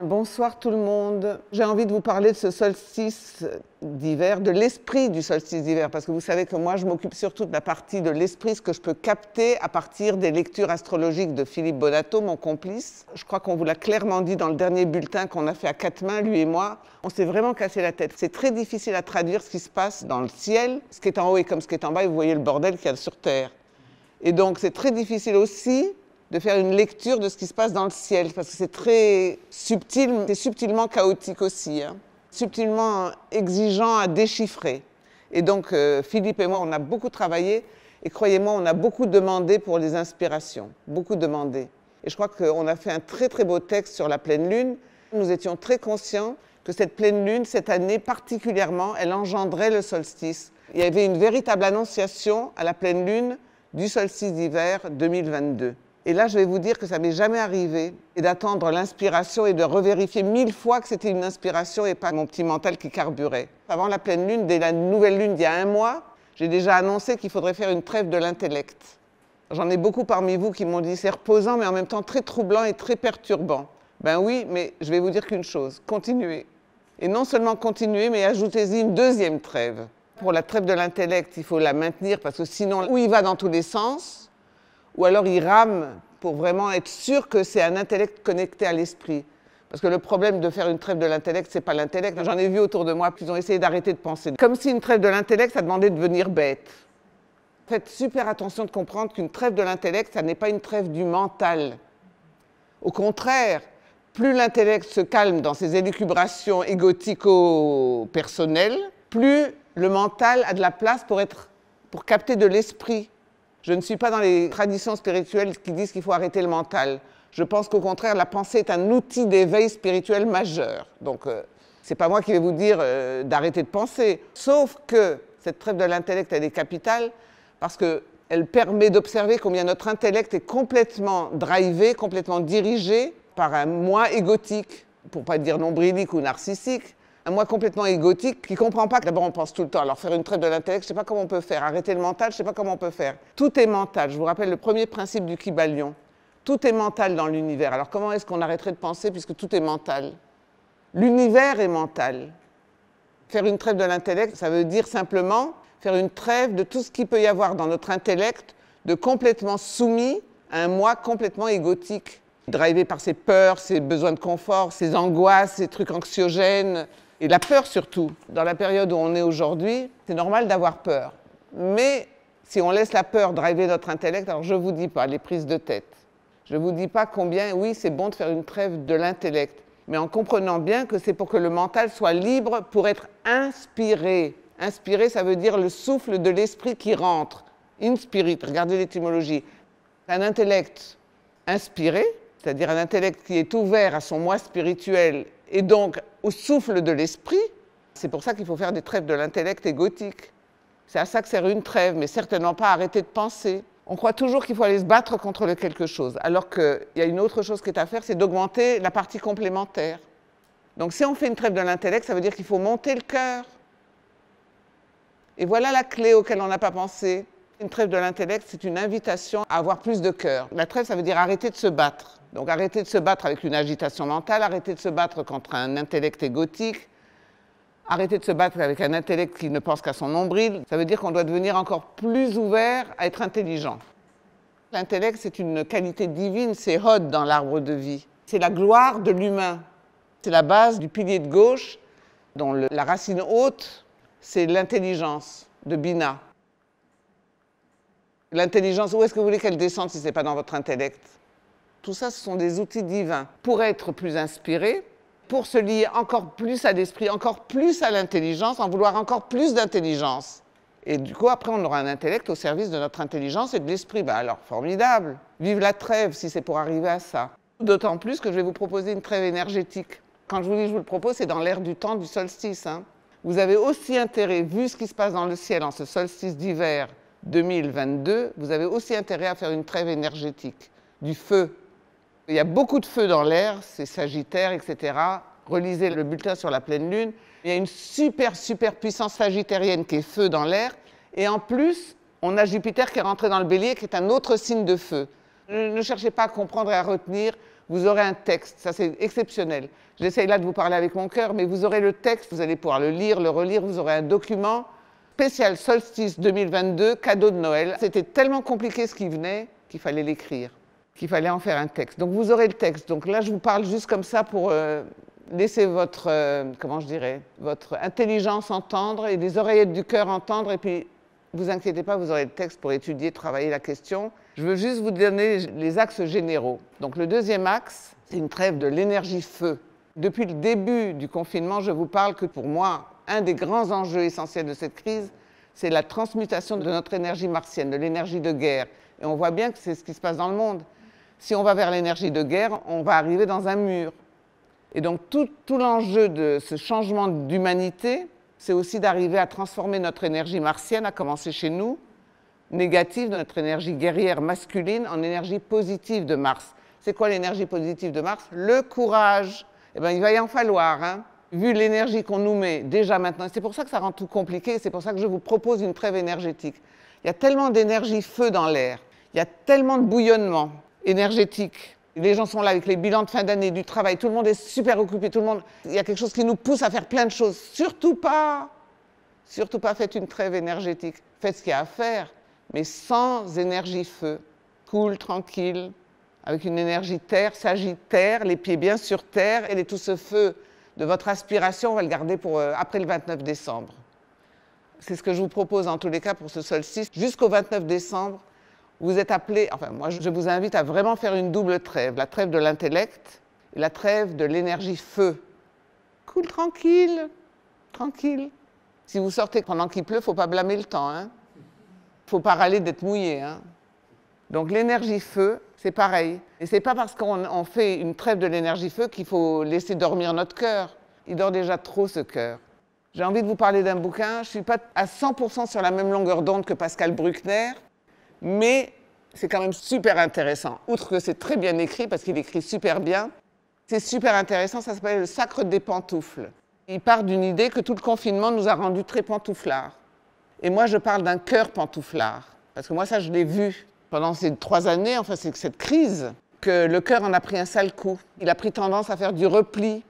Bonsoir tout le monde. J'ai envie de vous parler de ce solstice d'hiver, de l'esprit du solstice d'hiver, parce que vous savez que moi je m'occupe surtout de la partie de l'esprit, ce que je peux capter à partir des lectures astrologiques de Philippe Bonato, mon complice. Je crois qu'on vous l'a clairement dit dans le dernier bulletin qu'on a fait à quatre mains, lui et moi. On s'est vraiment cassé la tête. C'est très difficile à traduire ce qui se passe dans le ciel. Ce qui est en haut est comme ce qui est en bas, et vous voyez le bordel qu'il y a sur Terre. Et donc c'est très difficile aussi de faire une lecture de ce qui se passe dans le ciel, parce que c'est très subtil, c'est subtilement chaotique aussi, subtilement exigeant à déchiffrer. Et donc Philippe et moi, on a beaucoup travaillé, et croyez-moi, on a beaucoup demandé pour les inspirations, beaucoup demandé. Et je crois qu'on a fait un très très beau texte sur la pleine lune. Nous étions très conscients que cette pleine lune, cette année particulièrement, elle engendrait le solstice. Il y avait une véritable annonciation à la pleine lune du solstice d'hiver 2022. Et là, je vais vous dire que ça m'est jamais arrivé, et d'attendre l'inspiration et de revérifier 1000 fois que c'était une inspiration et pas mon petit mental qui carburait. Avant la pleine lune, dès la nouvelle lune d'il y a un mois, j'ai déjà annoncé qu'il faudrait faire une trêve de l'intellect. J'en ai beaucoup parmi vous qui m'ont dit c'est reposant, mais en même temps très troublant et très perturbant. Ben oui, mais je vais vous dire qu'une chose, continuez. Et non seulement continuez, mais ajoutez-y une deuxième trêve. Pour la trêve de l'intellect, il faut la maintenir parce que sinon, ou il va dans tous les sens, ou alors il rame pour vraiment être sûr que c'est un intellect connecté à l'esprit. Parce que le problème de faire une trêve de l'intellect, c'est pas l'intellect. J'en ai vu autour de moi qui ont essayé d'arrêter de penser. Comme si une trêve de l'intellect, ça demandait de devenir bête. Faites super attention de comprendre qu'une trêve de l'intellect, ça n'est pas une trêve du mental. Au contraire, plus l'intellect se calme dans ses élucubrations égotico-personnelles, plus le mental a de la place pour capter de l'esprit. Je ne suis pas dans les traditions spirituelles qui disent qu'il faut arrêter le mental. Je pense qu'au contraire, la pensée est un outil d'éveil spirituel majeur. Donc, c'est pas moi qui vais vous dire d'arrêter de penser. Sauf que cette trêve de l'intellect, elle est capitale parce qu'elle permet d'observer combien notre intellect est complètement drivé, complètement dirigé par un moi égotique, pour pas dire nombrilique ou narcissique. Un moi complètement égotique qui ne comprend pas que d'abord on pense tout le temps. Alors faire une trêve de l'intellect, je ne sais pas comment on peut faire. Arrêter le mental, je ne sais pas comment on peut faire. Tout est mental. Je vous rappelle le premier principe du Kybalion. Tout est mental dans l'univers. Alors comment est-ce qu'on arrêterait de penser puisque tout est mental? L'univers est mental. Faire une trêve de l'intellect, ça veut dire simplement faire une trêve de tout ce qu'il peut y avoir dans notre intellect de complètement soumis à un moi complètement égotique, drivé par ses peurs, ses besoins de confort, ses angoisses, ses trucs anxiogènes. Et la peur surtout. Dans la période où on est aujourd'hui, c'est normal d'avoir peur. Mais si on laisse la peur driver notre intellect, alors je ne vous dis pas les prises de tête. Je ne vous dis pas combien, oui, c'est bon de faire une trêve de l'intellect. Mais en comprenant bien que c'est pour que le mental soit libre pour être inspiré. Inspiré, ça veut dire le souffle de l'esprit qui rentre. Inspirit, regardez l'étymologie. Un intellect inspiré, c'est-à-dire un intellect qui est ouvert à son moi spirituel et donc au souffle de l'esprit, c'est pour ça qu'il faut faire des trêves de l'intellect égotique. C'est à ça que sert une trêve, mais certainement pas arrêter de penser. On croit toujours qu'il faut aller se battre contre le quelque chose, alors qu'il y a une autre chose qui est à faire, c'est d'augmenter la partie complémentaire. Donc si on fait une trêve de l'intellect, ça veut dire qu'il faut monter le cœur. Et voilà la clé auquel on n'a pas pensé. Une trêve de l'intellect, c'est une invitation à avoir plus de cœur. La trêve, ça veut dire arrêter de se battre. Donc arrêter de se battre avec une agitation mentale, arrêter de se battre contre un intellect égotique, arrêter de se battre avec un intellect qui ne pense qu'à son nombril. Ça veut dire qu'on doit devenir encore plus ouvert à être intelligent. L'intellect, c'est une qualité divine, c'est Hod dans l'arbre de vie. C'est la gloire de l'humain. C'est la base du pilier de gauche, dont la racine haute, c'est l'intelligence de Bina. L'intelligence, où est-ce que vous voulez qu'elle descende si ce n'est pas dans votre intellect? Tout ça, ce sont des outils divins pour être plus inspiré, pour se lier encore plus à l'esprit, encore plus à l'intelligence, en vouloir encore plus d'intelligence. Et du coup, après, on aura un intellect au service de notre intelligence et de l'esprit. Ben alors, formidable. Vive la trêve si c'est pour arriver à ça. D'autant plus que je vais vous proposer une trêve énergétique. Quand je vous dis que je vous le propose, c'est dans l'air du temps du solstice. Vous avez aussi intérêt, vu ce qui se passe dans le ciel en ce solstice d'hiver 2022, vous avez aussi intérêt à faire une trêve énergétique, du feu. Il y a beaucoup de feu dans l'air, c'est Sagittaire, etc. Relisez le bulletin sur la pleine lune. Il y a une super puissance sagittarienne qui est feu dans l'air. Et en plus, on a Jupiter qui est rentré dans le bélier, qui est un autre signe de feu. Ne cherchez pas à comprendre et à retenir. vous aurez un texte, ça c'est exceptionnel. J'essaye là de vous parler avec mon cœur, mais vous aurez le texte, vous allez pouvoir le lire, le relire, vous aurez un document spécial solstice 2022, cadeau de Noël. C'était tellement compliqué ce qui venait qu'il fallait l'écrire, qu'il fallait en faire un texte. Donc vous aurez le texte. Donc là, je vous parle juste comme ça pour laisser votre, comment je dirais, votre intelligence entendre et les oreillettes du cœur entendre. Et puis, vous inquiétez pas, vous aurez le texte pour étudier, travailler la question. Je veux juste vous donner les axes généraux. Donc le deuxième axe, c'est une trêve de l'énergie feu. Depuis le début du confinement, je vous parle que pour moi, un des grands enjeux essentiels de cette crise, c'est la transmutation de notre énergie martienne, de l'énergie de guerre. Et on voit bien que c'est ce qui se passe dans le monde. Si on va vers l'énergie de guerre, on va arriver dans un mur. Et donc tout l'enjeu de ce changement d'humanité, c'est aussi d'arriver à transformer notre énergie martienne, à commencer chez nous, négative, de notre énergie guerrière masculine, en énergie positive de Mars. C'est quoi l'énergie positive de Mars? Le courage. Eh bien, il va y en falloir, hein, vu l'énergie qu'on nous met déjà maintenant. C'est pour ça que ça rend tout compliqué, c'est pour ça que je vous propose une trêve énergétique. Il y a tellement d'énergie feu dans l'air, il y a tellement de bouillonnement énergétique. Les gens sont là avec les bilans de fin d'année, du travail, tout le monde est super occupé, tout le monde... Il y a quelque chose qui nous pousse à faire plein de choses. Surtout pas faites une trêve énergétique. Faites ce qu'il y a à faire, mais sans énergie feu. Cool, tranquille, avec une énergie terre, sagittaire, les pieds bien sur terre, et tout ce feu de votre aspiration, on va le garder pour après le 29 décembre. C'est ce que je vous propose en tous les cas pour ce solstice. Jusqu'au 29 décembre, vous êtes appelés, enfin moi je vous invite à vraiment faire une double trêve, la trêve de l'intellect et la trêve de l'énergie feu. Cool, tranquille, tranquille. Si vous sortez pendant qu'il pleut, il ne faut pas blâmer le temps, hein. Il ne faut pas râler d'être mouillé, hein. Donc l'énergie feu, c'est pareil. Et ce n'est pas parce qu'on fait une trêve de l'énergie feu qu'il faut laisser dormir notre cœur. Il dort déjà trop, ce cœur. J'ai envie de vous parler d'un bouquin. Je ne suis pas à 100% sur la même longueur d'onde que Pascal Bruckner, mais c'est quand même super intéressant. Outre que c'est très bien écrit, parce qu'il écrit super bien, c'est super intéressant, ça s'appelle Le Sacre des pantoufles. Il part d'une idée que tout le confinement nous a rendus très pantouflards. Et moi, je parle d'un cœur pantouflard, parce que moi, ça, je l'ai vu pendant ces 3 années, enfin, c'est cette crise, que le cœur en a pris un sale coup. Il a pris tendance à faire du repli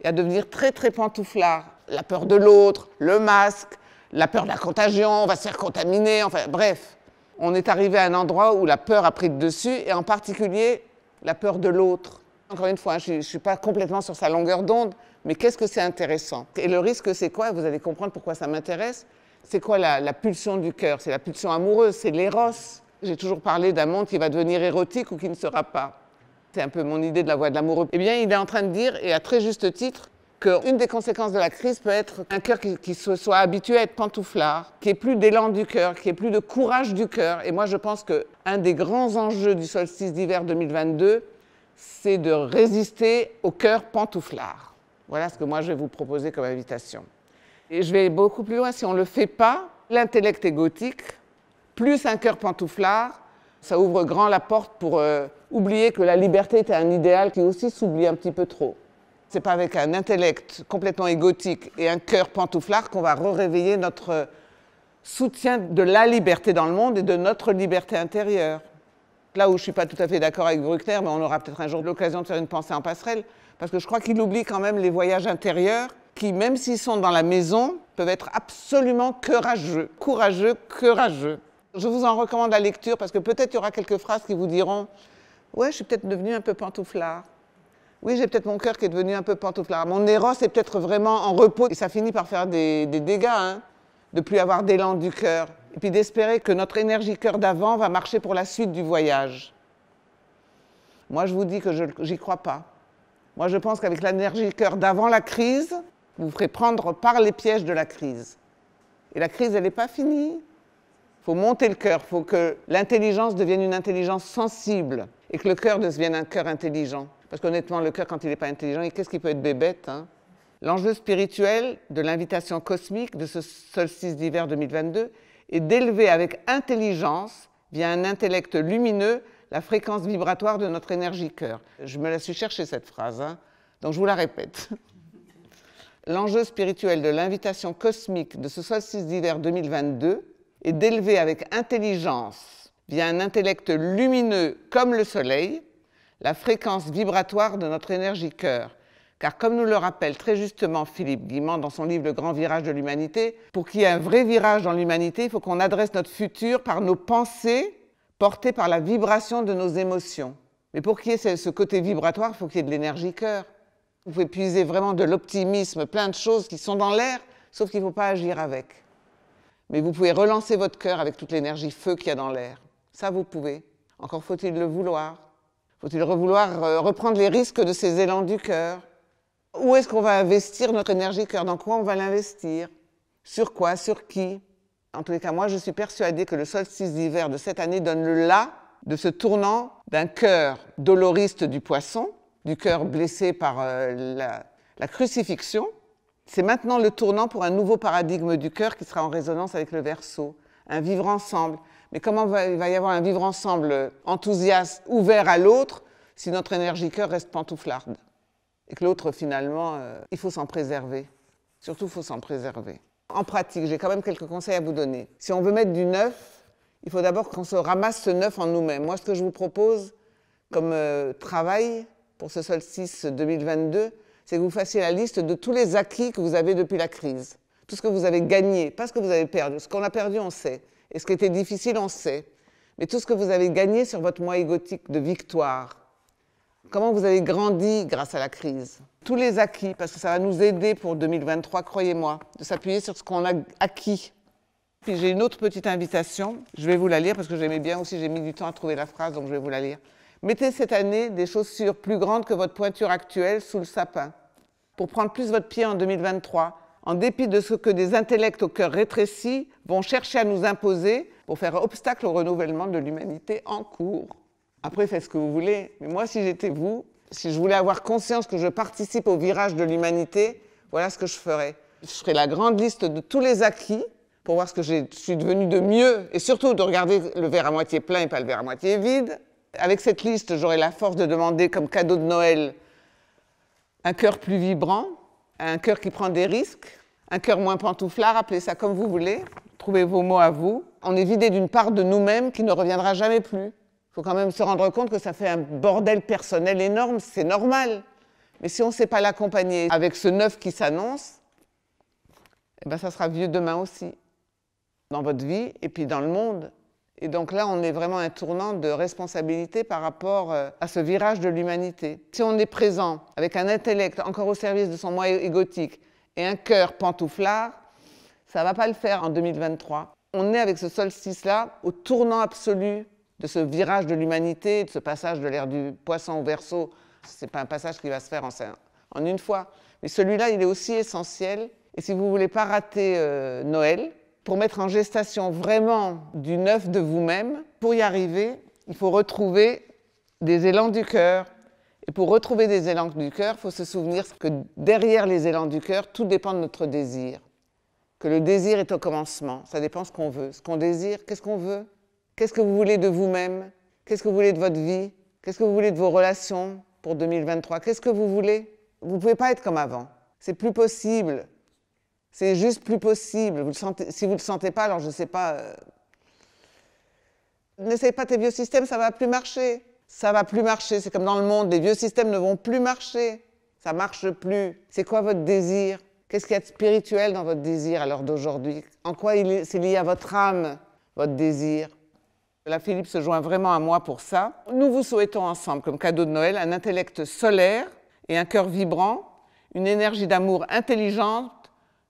et à devenir très, très pantouflard. La peur de l'autre, le masque, la peur de la contagion, on va se faire contaminer, enfin, bref. On est arrivé à un endroit où la peur a pris le dessus, et en particulier la peur de l'autre. Encore une fois, je ne suis pas complètement sur sa longueur d'onde, mais qu'est-ce que c'est intéressant? Et le risque, c'est quoi? Vous allez comprendre pourquoi ça m'intéresse. C'est quoi la pulsion du cœur? C'est la pulsion amoureuse, c'est l'éros. J'ai toujours parlé d'un monde qui va devenir érotique ou qui ne sera pas. C'est un peu mon idée de la voie de l'amoureux. Eh bien, il est en train de dire, et à très juste titre, qu'une des conséquences de la crise peut être un cœur qui se soit habitué à être pantouflard, qui ait plus d'élan du cœur, qui ait plus de courage du cœur. Et moi, je pense qu'un des grands enjeux du solstice d'hiver 2022, c'est de résister au cœur pantouflard. Voilà ce que moi, je vais vous proposer comme invitation. Et je vais beaucoup plus loin. Si on ne le fait pas, l'intellect égotique, plus un cœur pantouflard, ça ouvre grand la porte pour oublier que la liberté était un idéal qui aussi s'oublie un petit peu trop. Ce n'est pas avec un intellect complètement égotique et un cœur pantouflard qu'on va réveiller notre soutien de la liberté dans le monde et de notre liberté intérieure. Là où je ne suis pas tout à fait d'accord avec Bruckner, mais on aura peut-être un jour l'occasion de faire une pensée en passerelle, parce que je crois qu'il oublie quand même les voyages intérieurs qui, même s'ils sont dans la maison, peuvent être absolument courageux. Courageux, courageux. Je vous en recommande la lecture, parce que peut-être il y aura quelques phrases qui vous diront « Ouais, je suis peut-être devenu un peu pantouflard. Oui, j'ai peut-être mon cœur qui est devenu un peu pantouflard. Mon éros est peut-être vraiment en repos. » Et ça finit par faire des dégâts, hein, de ne plus avoir d'élan du cœur. Et puis d'espérer que notre énergie cœur d'avant va marcher pour la suite du voyage. Moi, je vous dis que j'y crois pas. Moi, je pense qu'avec l'énergie cœur d'avant la crise, vous vous ferez prendre par les pièges de la crise. Et la crise, elle n'est pas finie. Il faut monter le cœur, il faut que l'intelligence devienne une intelligence sensible et que le cœur devienne un cœur intelligent. Parce qu'honnêtement, le cœur, quand il n'est pas intelligent, qu'est-ce qu'il peut être bébête, hein? L'enjeu spirituel de l'invitation cosmique de ce solstice d'hiver 2022 est d'élever avec intelligence, via un intellect lumineux, la fréquence vibratoire de notre énergie cœur. Je me la suis cherchée, cette phrase, hein, donc je vous la répète. L'enjeu spirituel de l'invitation cosmique de ce solstice d'hiver 2022 est d'élever avec intelligence, via un intellect lumineux comme le soleil, la fréquence vibratoire de notre énergie cœur. Car comme nous le rappelle très justement Philippe Guimand dans son livre Le Grand Virage de l'Humanité, pour qu'il y ait un vrai virage dans l'humanité, il faut qu'on adresse notre futur par nos pensées portées par la vibration de nos émotions. Mais pour qu'il y ait ce côté vibratoire, il faut qu'il y ait de l'énergie cœur. Vous pouvez puiser vraiment de l'optimisme, plein de choses qui sont dans l'air, sauf qu'il ne faut pas agir avec. Mais vous pouvez relancer votre cœur avec toute l'énergie feu qu'il y a dans l'air. Ça, vous pouvez. Encore faut-il le vouloir. Faut-il reprendre les risques de ces élans du cœur. Où est-ce qu'on va investir notre énergie cœur? Dans quoi on va l'investir? Sur quoi? Sur qui? En tous les cas, moi, je suis persuadée que le solstice d'hiver de cette année donne le là de ce tournant d'un cœur doloriste du poisson, du cœur blessé par la crucifixion. C'est maintenant le tournant pour un nouveau paradigme du cœur qui sera en résonance avec le Verseau, un vivre ensemble. Mais comment il va y avoir un vivre ensemble enthousiaste, ouvert à l'autre, si notre énergie cœur reste pantouflarde? Et que l'autre, finalement, il faut s'en préserver. Surtout, il faut s'en préserver. En pratique, j'ai quand même quelques conseils à vous donner. Si on veut mettre du neuf, il faut d'abord qu'on se ramasse ce neuf en nous-mêmes. Moi, ce que je vous propose comme travail pour ce solstice 2022, c'est que vous fassiez la liste de tous les acquis que vous avez depuis la crise. Tout ce que vous avez gagné, pas ce que vous avez perdu. Ce qu'on a perdu, on sait. Et ce qui était difficile, on sait. Mais tout ce que vous avez gagné sur votre moi égotique de victoire. Comment vous avez grandi grâce à la crise. Tous les acquis, parce que ça va nous aider pour 2023, croyez-moi, de s'appuyer sur ce qu'on a acquis. Puis j'ai une autre petite invitation, je vais vous la lire parce que j'aimais bien aussi, j'ai mis du temps à trouver la phrase, donc je vais vous la lire. Mettez cette année des chaussures plus grandes que votre pointure actuelle sous le sapin, pour prendre plus votre pied en 2023, en dépit de ce que des intellects au cœur rétréci vont chercher à nous imposer pour faire obstacle au renouvellement de l'humanité en cours. Après, faites ce que vous voulez, mais moi, si j'étais vous, si je voulais avoir conscience que je participe au virage de l'humanité, voilà ce que je ferais. Je ferais la grande liste de tous les acquis pour voir ce que je suis devenu de mieux, et surtout de regarder le verre à moitié plein et pas le verre à moitié vide. Avec cette liste, j'aurai la force de demander comme cadeau de Noël un cœur plus vibrant, un cœur qui prend des risques, un cœur moins pantouflard, appelez ça comme vous voulez, trouvez vos mots à vous. On est vidé d'une part de nous-mêmes qui ne reviendra jamais plus. Il faut quand même se rendre compte que ça fait un bordel personnel énorme, c'est normal. Mais si on ne sait pas l'accompagner avec ce neuf qui s'annonce, eh ben ça sera vieux demain aussi, dans votre vie et puis dans le monde. Et donc là, on est vraiment à un tournant de responsabilité par rapport à ce virage de l'humanité. Si on est présent avec un intellect encore au service de son moi égotique et un cœur pantouflard, ça ne va pas le faire en 2023. On est avec ce solstice-là au tournant absolu de ce virage de l'humanité, de ce passage de l'ère du poisson au Verseau. Ce n'est pas un passage qui va se faire en une fois. Mais celui-là, il est aussi essentiel. Et si vous ne voulez pas rater Noël, pour mettre en gestation vraiment du neuf de vous-même, pour y arriver, il faut retrouver des élans du cœur. Et pour retrouver des élans du cœur, il faut se souvenir que derrière les élans du cœur, tout dépend de notre désir. Que le désir est au commencement, ça dépend de ce qu'on veut. Ce qu'on désire, qu'est-ce qu'on veut? Qu'est-ce que vous voulez de vous-même? Qu'est-ce que vous voulez de votre vie? Qu'est-ce que vous voulez de vos relations pour 2023? Qu'est-ce que vous voulez? Vous ne pouvez pas être comme avant. C'est plus possible. C'est juste plus possible. Vous le sentez, si vous ne le sentez pas, alors je ne sais pas. N'essaye pas tes vieux systèmes, ça ne va plus marcher. Ça ne va plus marcher. C'est comme dans le monde, les vieux systèmes ne vont plus marcher. Ça ne marche plus. C'est quoi votre désir? Qu'est-ce qu'il y a de spirituel dans votre désir à l'heure d'aujourd'hui? En quoi c'est lié à votre âme, votre désir? La Philippe se joint vraiment à moi pour ça. Nous vous souhaitons ensemble, comme cadeau de Noël, un intellect solaire et un cœur vibrant, une énergie d'amour intelligente,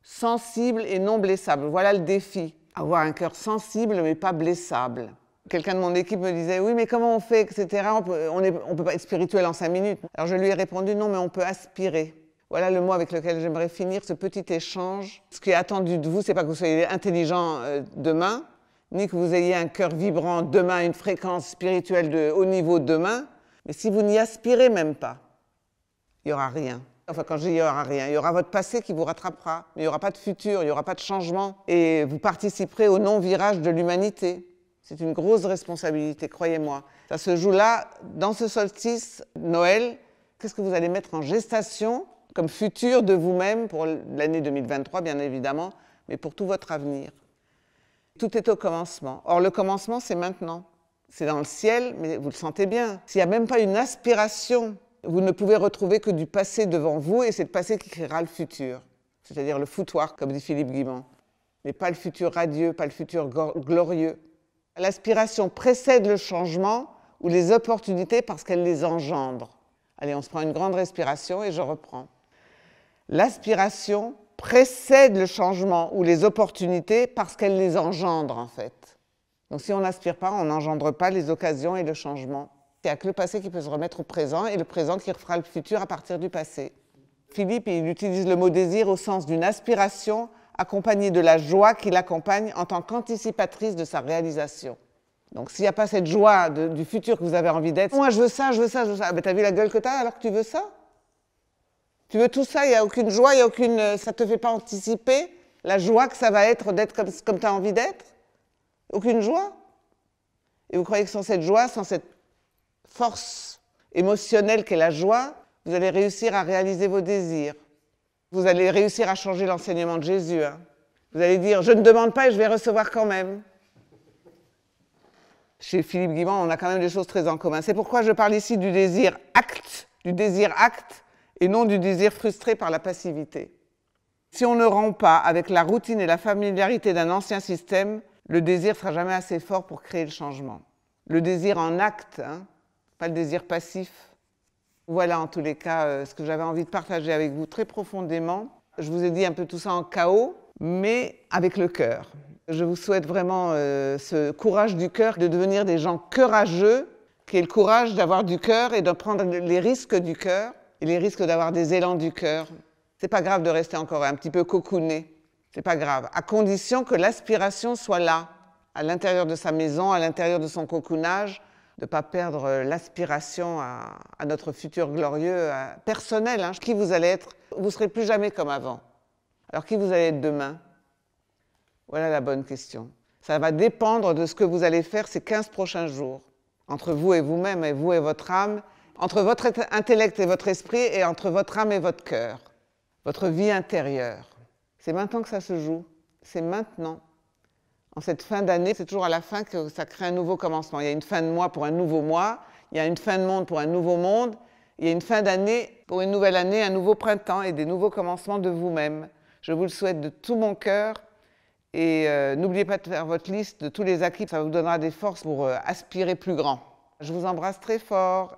sensible et non blessable. Voilà le défi. Avoir un cœur sensible mais pas blessable. Quelqu'un de mon équipe me disait « Oui, mais comment on fait, etc. On ne peut pas être spirituel en 5 minutes. » Alors je lui ai répondu « Non, mais on peut aspirer. » Voilà le mot avec lequel j'aimerais finir ce petit échange. Ce qui est attendu de vous, ce n'est pas que vous soyez intelligent demain, ni que vous ayez un cœur vibrant demain, une fréquence spirituelle de haut niveau demain, mais si vous n'y aspirez même pas, il n'y aura rien. Enfin, quand je dis il n'y aura rien, il y aura votre passé qui vous rattrapera, mais il n'y aura pas de futur, il n'y aura pas de changement, et vous participerez au non-virage de l'humanité. C'est une grosse responsabilité, croyez-moi. Ça se joue là, dans ce solstice, Noël. Qu'est-ce que vous allez mettre en gestation comme futur de vous-même pour l'année 2023, bien évidemment, mais pour tout votre avenir? Tout est au commencement. Or, le commencement, c'est maintenant. c'est dans le ciel, mais vous le sentez bien. S'il n'y a même pas une aspiration, vous ne pouvez retrouver que du passé devant vous, et c'est le passé qui créera le futur. C'est-à-dire le foutoir, comme dit Philippe Guimand. Mais pas le futur radieux, pas le futur glorieux. L'aspiration précède le changement ou les opportunités parce qu'elle les engendre. Allez, on se prend une grande respiration et je reprends. L'aspiration précède le changement ou les opportunités parce qu'elle les engendre, en fait. Donc si on n'aspire pas, on n'engendre pas les occasions et le changement. Il n'y a que le passé qui peut se remettre au présent et le présent qui refera le futur à partir du passé. Philippe, il utilise le mot désir au sens d'une aspiration accompagnée de la joie qui l'accompagne en tant qu'anticipatrice de sa réalisation. Donc s'il n'y a pas cette joie du futur que vous avez envie d'être, moi je veux ça, je veux ça, je veux ça. Ben, t'as vu la gueule que t'as alors que tu veux ça? Tu veux tout ça, il n'y a aucune joie, ça ne te fait pas anticiper la joie que ça va être d'être comme tu as envie d'être? Aucune joie? Et vous croyez que sans cette joie, sans cette force émotionnelle qu'est la joie, vous allez réussir à réaliser vos désirs? Vous allez réussir à changer l'enseignement de Jésus. Hein. Vous allez dire, je ne demande pas et je vais recevoir quand même. Chez Philippe Guimand, on a quand même des choses très en commun. C'est pourquoi je parle ici du désir acte, et non du désir frustré par la passivité. Si on ne rompt pas avec la routine et la familiarité d'un ancien système, le désir ne sera jamais assez fort pour créer le changement. Le désir en acte, hein, pas le désir passif. Voilà en tous les cas ce que j'avais envie de partager avec vous très profondément. Je vous ai dit un peu tout ça en chaos, mais avec le cœur. Je vous souhaite vraiment ce courage du cœur, de devenir des gens courageux, qui aient le courage d'avoir du cœur et de prendre les risques du cœur et les risques d'avoir des élans du cœur. C'est pas grave de rester encore un petit peu cocooné, c'est pas grave, à condition que l'aspiration soit là, à l'intérieur de sa maison, à l'intérieur de son cocoonage, de ne pas perdre l'aspiration à notre futur glorieux, personnel. Hein. Qui vous allez être? Vous ne serez plus jamais comme avant. Alors qui vous allez être demain? Voilà la bonne question. Ça va dépendre de ce que vous allez faire ces 15 prochains jours. Entre vous et vous-même, et vous et votre âme, entre votre intellect et votre esprit, et entre votre âme et votre cœur. Votre vie intérieure. C'est maintenant que ça se joue. C'est maintenant. En cette fin d'année, c'est toujours à la fin que ça crée un nouveau commencement. Il y a une fin de mois pour un nouveau mois, il y a une fin de monde pour un nouveau monde, il y a une fin d'année pour une nouvelle année, un nouveau printemps et des nouveaux commencements de vous-même. Je vous le souhaite de tout mon cœur et n'oubliez pas de faire votre liste de tous les acquis, ça vous donnera des forces pour aspirer plus grand. Je vous embrasse très fort